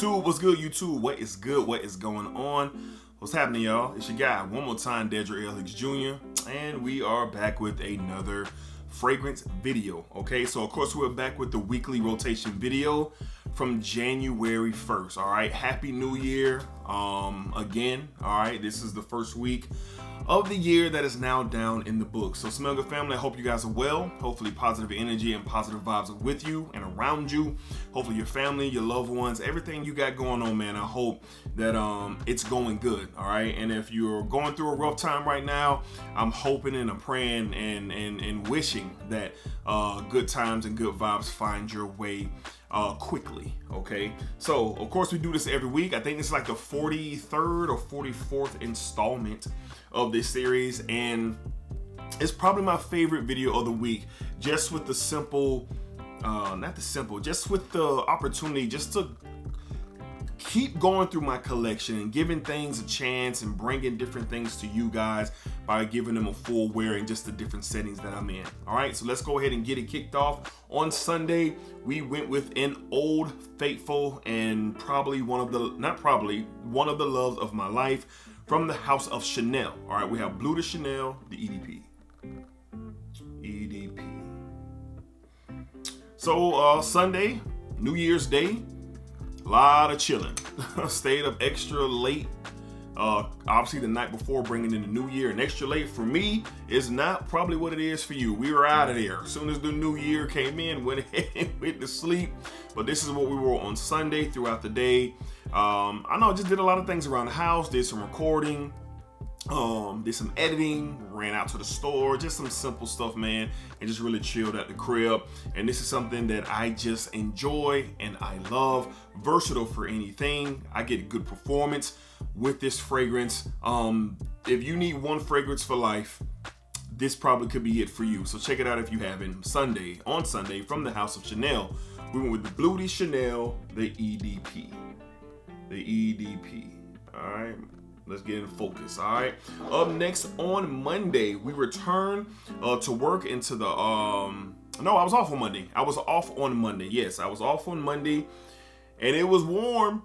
YouTube? What's good, YouTube? What is good? What is going on? What's happening, y'all? It's your guy, one more time, Dedra Elix Jr., and we are back with another fragrance video. Okay, so of course we're back with the weekly rotation video from January 1st. All right, Happy New Year again. All right, this is the first week of the year that is now down in the books. So Smell Good family, I hope you guys are well. Hopefully positive energy and positive vibes are with you and around you. Hopefully your family, your loved ones, everything you got going on, man, I hope that it's going good. All right, and if you're going through a rough time right now, I'm hoping and I'm praying and wishing that good times and good vibes find your way quickly. Okay, so of course we do this every week. I think this is like the 43rd or 44th installment of this series, and it's probably my favorite video of the week, just with the simple just with the opportunity just to keep going through my collection and giving things a chance and bringing different things to you guys by giving them a full wear in just the different settings that I'm in. All right, so let's go ahead and get it kicked off. On Sunday, we went with an old faithful and probably one of the loves of my life from the House of Chanel. All right, we have Bleu de Chanel, the EDP. So Sunday, New Year's Day, a lot of chilling. Stayed up extra late. Obviously the night before, bringing in the new year, and extra late for me is not probably what it is for you. We were out of there as soon as the new year came in, went ahead and went to sleep. But this is what we were on Sunday throughout the day. I know I just did a lot of things around the house, did some recording, did some editing, ran out to the store, just some simple stuff, man, and just really chilled at the crib. And this is something that I just enjoy and I love. Versatile for anything. I get a good performance with this fragrance. If you need one fragrance for life, this probably could be it for you. So check it out if you haven't. On Sunday from the House of Chanel, we went with the Bleu de Chanel, the EDP. All right, let's get in focus. All right, up next on Monday, we return to work into the no, I was off on Monday. Yes, I was off on Monday, and it was warm.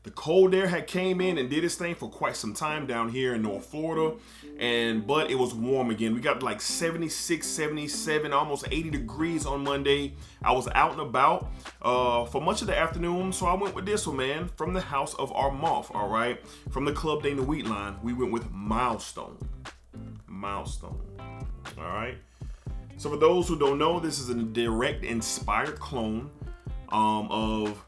The cold air had came in and did its thing for quite some time down here in North Florida, but it was warm again. We got like 76, 77, almost 80 degrees on Monday. I was out and about for much of the afternoon, so I went with this one, man, from the House of Armaf. All right, from the Club de Nuit line, we went with Milestone. All right. So for those who don't know, this is a direct inspired clone of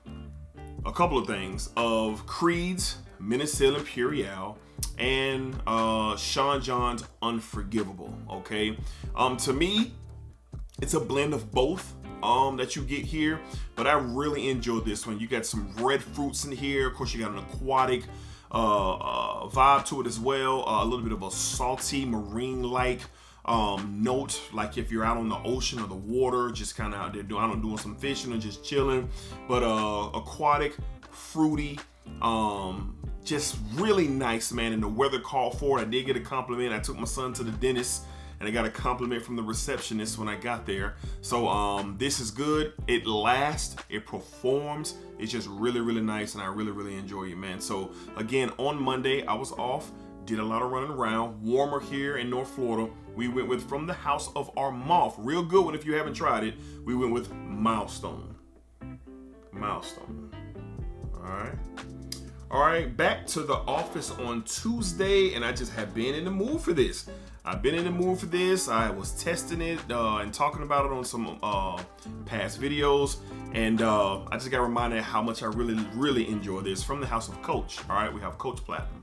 a couple of things, of Creed's Ménécil Impérial and Sean John's Unforgivable. Okay, to me, it's a blend of both that you get here, but I really enjoyed this one. You got some red fruits in here. Of course, you got an aquatic vibe to it as well. A little bit of a salty marine-like note, like if you're out on the ocean or the water, just kind of out there doing some fishing or just chilling. But aquatic, fruity, just really nice, man. And the weather called for it. I did get a compliment. I took my son to the dentist, and I got a compliment from the receptionist when I got there. So this is good. It lasts, it performs. It's just really, really nice, and I really, really enjoy it, man. So again, on Monday, I was off, did a lot of running around. Warmer here in North Florida. We went with from the House of Armaf. Real good one if you haven't tried it. We went with Milestone. All right, back to the office on Tuesday, and I just have been in the mood for this. I was testing it and talking about it on some past videos, and I just got reminded how much I really, really enjoy this from the House of Coach. All right, we have Coach Platinum.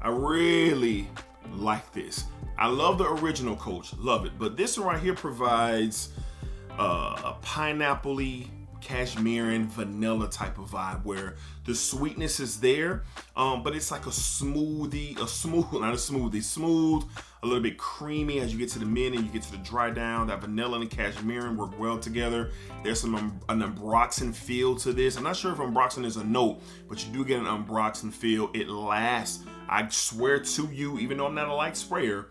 I really like this. I love the original Coach, love it. But this one right here provides a pineapple-y, cashmere and vanilla type of vibe, where The sweetness is there, but it's like smooth, a little bit creamy as you get to the mid and you get to the dry down. That vanilla and the cashmere work well together. There's an Ambroxan feel to this. I'm not sure if Ambroxan is a note, but you do get an Ambroxan feel. It lasts. I swear to you, even though I'm not a light sprayer,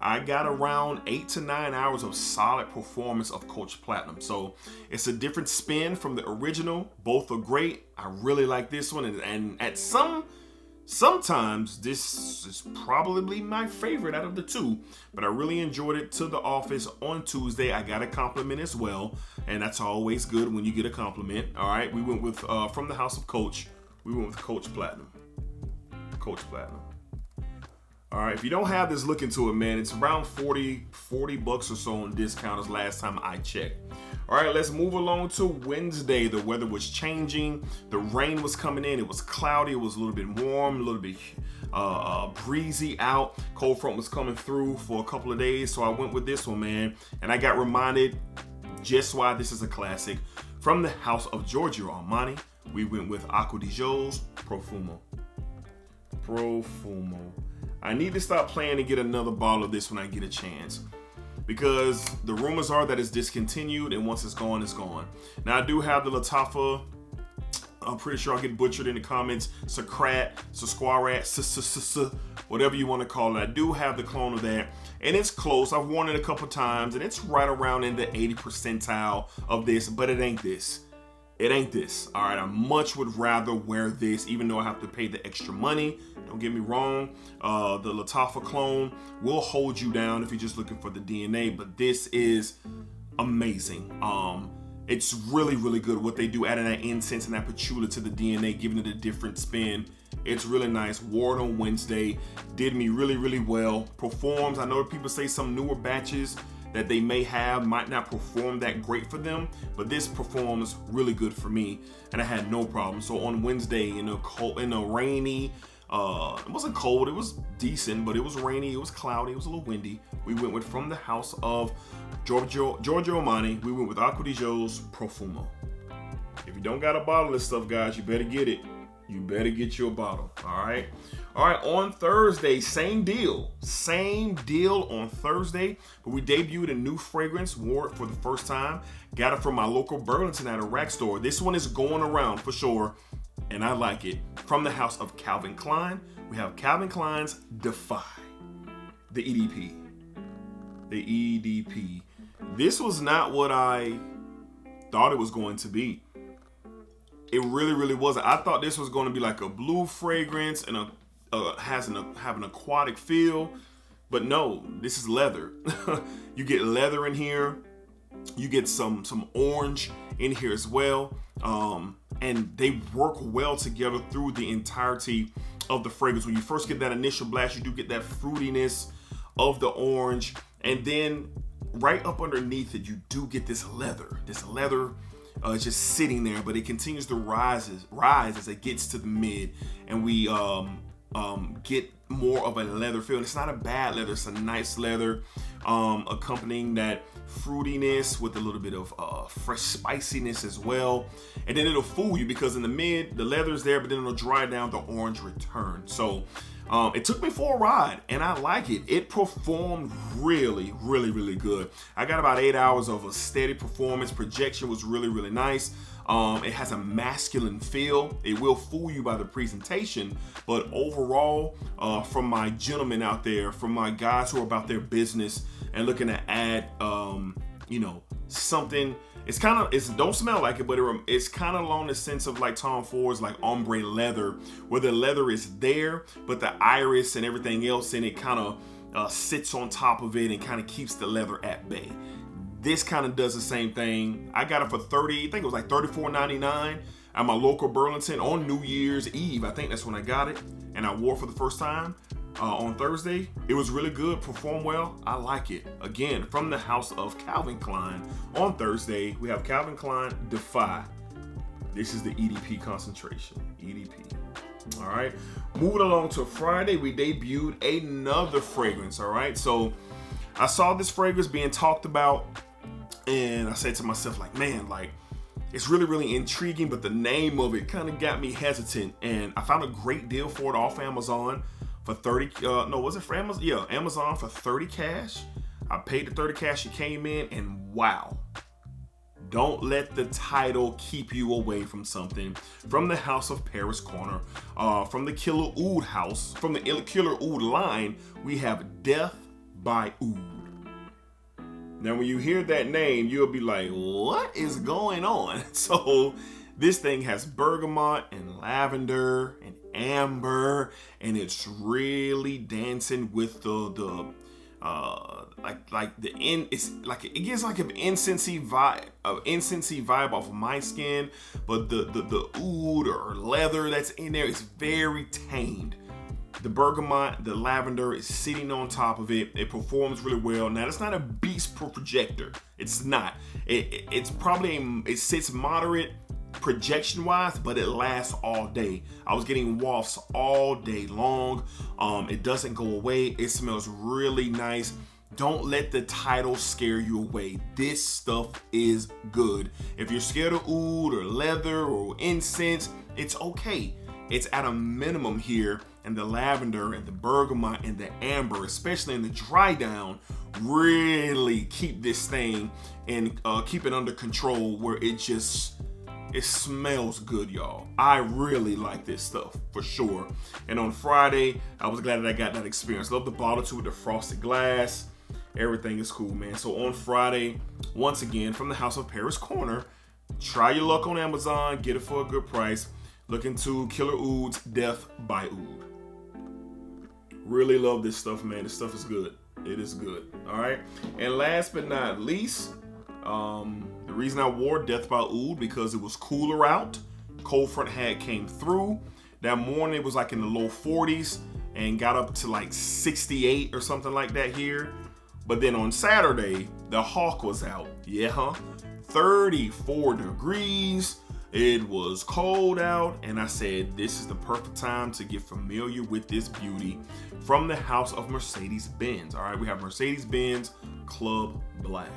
I got around 8 to 9 hours of solid performance of Coach Platinum. So it's a different spin from the original. Both are great. I really like this one. And at sometimes this is probably my favorite out of the two, but I really enjoyed it to the office on Tuesday. I got a compliment as well, and that's always good when you get a compliment. All right, we went with from the House of Coach. We went with Coach Platinum. Coach Platinum. All right, if you don't have this, look into it, man. It's around 40 bucks or so on discount as last time I checked. All right, let's move along to Wednesday. The weather was changing. The rain was coming in. It was cloudy. It was a little bit warm, a little bit breezy out. Cold front was coming through for a couple of days, so I went with this one, man. And I got reminded just why this is a classic. From the House of Giorgio Armani, we went with Acqua di Gio's Profumo. I need to stop playing to get another bottle of this when I get a chance, because the rumors are that it's discontinued, and once it's gone, it's gone. Now, I do have the Lattafa. I'm pretty sure I'll get butchered in the comments. Sacrat, whatever you want to call it. I do have the clone of that, and it's close. I've worn it a couple times, and it's right around in the 80 percentile of this, but it ain't this. It ain't this. All right, I much would rather wear this, even though I have to pay the extra money. Don't get me wrong. The Lattafa clone will hold you down if you're just looking for the DNA, but this is amazing. It's really, really good. What they do, adding that incense and that patchouli to the DNA, giving it a different spin. It's really nice. Wore it on Wednesday. Did me really, really well. Performs. I know people say some newer batches that they may have might not perform that great for them, but this performs really good for me, and I had no problem. So on Wednesday, in a rainy, it wasn't cold, it was decent, but it was rainy, it was cloudy, it was a little windy. We went with From the House of Giorgio Armani. We went with Acqua di Gio's Profumo. If you don't got a bottle of this stuff, guys, you better get it. You better get you a bottle. All right, on Thursday, same deal on Thursday, but we debuted a new fragrance, wore it for the first time, got it from my local Burlington at a rack store. This one is going around for sure, and I like it. From the House of Calvin Klein, we have Calvin Klein's Defy, the EDP. This was not what I thought it was going to be. It really, really wasn't. I thought this was going to be like a blue fragrance and have an aquatic feel, but no, this is leather. You get leather in here. You get some orange in here as well, and they work well together through the entirety of the fragrance. When you first get that initial blast, you do get that fruitiness of the orange, and then right up underneath it, you do get this leather. It's just sitting there, but it continues to rise as it gets to the mid, and we get more of a leather feel. And it's not a bad leather; it's a nice leather, accompanying that fruitiness with a little bit of fresh spiciness as well. And then it'll fool you because in the mid, the leather's there, but then it'll dry down, the orange returns. So it took me for a ride, and I like it. It performed really, really, really good. I got about 8 hours of a steady performance. Projection was really, really nice. It has a masculine feel. It will fool you by the presentation, but overall, from my gentlemen out there, from my guys who are about their business and looking to add, something. It don't smell like it, but it's kind of along the sense of like Tom Ford's like ombre leather, where the leather is there, but the iris and everything else in it kind of sits on top of it and kind of keeps the leather at bay. This kind of does the same thing. I got it for $34.99 at my local Burlington on New Year's Eve. I think that's when I got it, and I wore it for the first time on Thursday. It was really good, performed well. I like it. Again, from the House of Calvin Klein on Thursday, we have Calvin Klein Defy. This is the EDP concentration. EDP. All right. Moving along to Friday, we debuted another fragrance. All right. So I saw this fragrance being talked about, and I said to myself, like, man, like, It's really, really intriguing, but the name of it kind of got me hesitant. And I found a great deal for it off Amazon for 30, no, was it for Amazon? Yeah, Amazon for 30 cash. I paid the 30 cash, it came in, and wow. Don't let the title keep you away from something. From the House of Paris Corner, from the Killer Oud house, from the Killer Oud line, we have Death by Oud. Now, when you hear that name, you'll be like, what is going on? So this thing has bergamot and lavender and amber, and it's really dancing with the it's like it gives like an incensey vibe off of my skin, but the oud or leather that's in there is very tamed. The bergamot, the lavender is sitting on top of it. It performs really well. Now, it's not a beast projector. It's not. It's probably it sits moderate projection wise, but it lasts all day. I was getting wafts all day long. It doesn't go away. It smells really nice. Don't let the title scare you away. This stuff is good. If you're scared of oud or leather or incense, it's okay. It's at a minimum here, and the lavender and the bergamot and the amber, especially in the dry down, really keep this thing and keep it under control where it smells good, y'all. I really like this stuff for sure. And on Friday, I was glad that I got that experience. Love the bottle too with the frosted glass. Everything is cool, man. So on Friday, once again, from the House of Paris Corner, try your luck on Amazon, get it for a good price. Look into Killer Oud's Death by Oud. Really love this stuff, man. This stuff is good. It is good. All right. And last but not least, the reason I wore Death by Oud because it was cooler out. Cold front came through. That morning it was like in the low 40s and got up to like 68 or something like that here. But then on Saturday, the hawk was out. 34 degrees. It was cold out, and I said, this is the perfect time to get familiar with this beauty from the House of Mercedes-Benz. All right, we have Mercedes-Benz Club Black.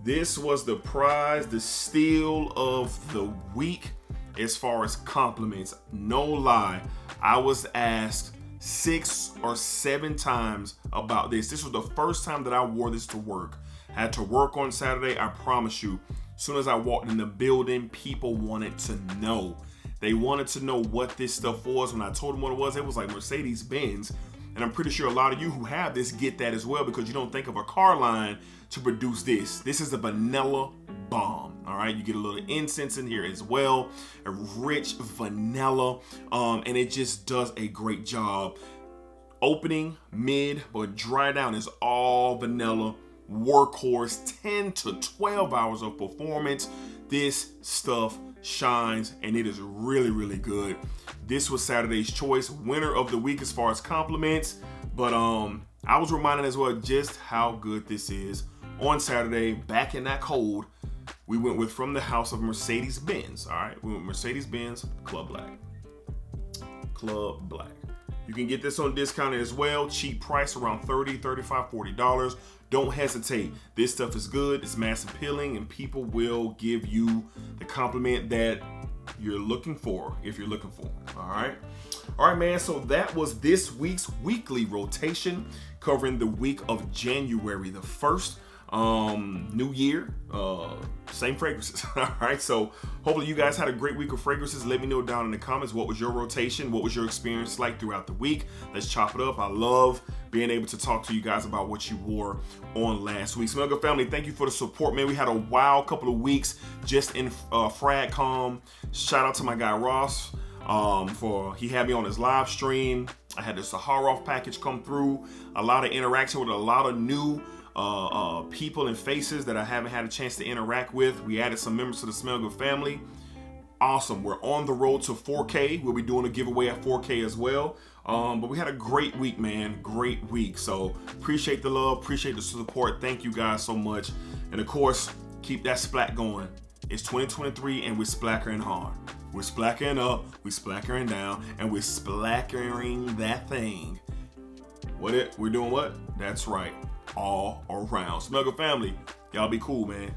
This was the prize, the steal of the week as far as compliments. No lie, I was asked 6 or 7 times about this. This was the first time that I wore this to work. I had to work on Saturday, I promise you. As soon as I walked in the building, people wanted to know. They wanted to know what this stuff was. When I told them what it was like Mercedes-Benz. And I'm pretty sure a lot of you who have this get that as well, because you don't think of a car line to produce this. This is a vanilla bomb. All right, you get a little incense in here as well, a rich vanilla, and it just does a great job. Opening, mid, but dry down is all vanilla. Workhorse, 10 to 12 hours of performance. This stuff shines, and it is really, really good. This was Saturday's choice, winner of the week as far as compliments. But I was reminded as well just how good this is. On Saturday, back in that cold, we went with from the House of Mercedes-Benz. All right, we went Mercedes-Benz Club Black. Club Black. You can get this on discount as well. Cheap price, around $30, $35, $40. Don't hesitate. This stuff is good. It's mass appealing, and people will give you the compliment that you're looking for if you're looking for. All right, man. So that was this week's weekly rotation, covering the week of January the 1st. New year, same fragrances. All right, so hopefully you guys had a great week of fragrances. Let me know down in the comments, what was your rotation, what was your experience like throughout the week. Let's chop it up. I love being able to talk to you guys about what you wore on last week. Smell Good family, thank you for the support, man. We had a wild couple of weeks just in FragCom. Shout out to my guy Ross, for he had me on his live stream. I had the Saharov package come through. A lot of interaction with a lot of new people and faces that I haven't had a chance to interact with. We added some members to the Smell Good family. Awesome. We're on the road to 4K. We'll be doing a giveaway at 4K as well. But we had a great week, man. Great week. So appreciate the love, appreciate the support. Thank you guys so much. And of course, keep that splat going. It's 2023 and we're splackering hard. We're splackering up, we're splackering down, and we're splackering that thing. We're doing what? That's right. All around. Smell Good family, y'all be cool, man.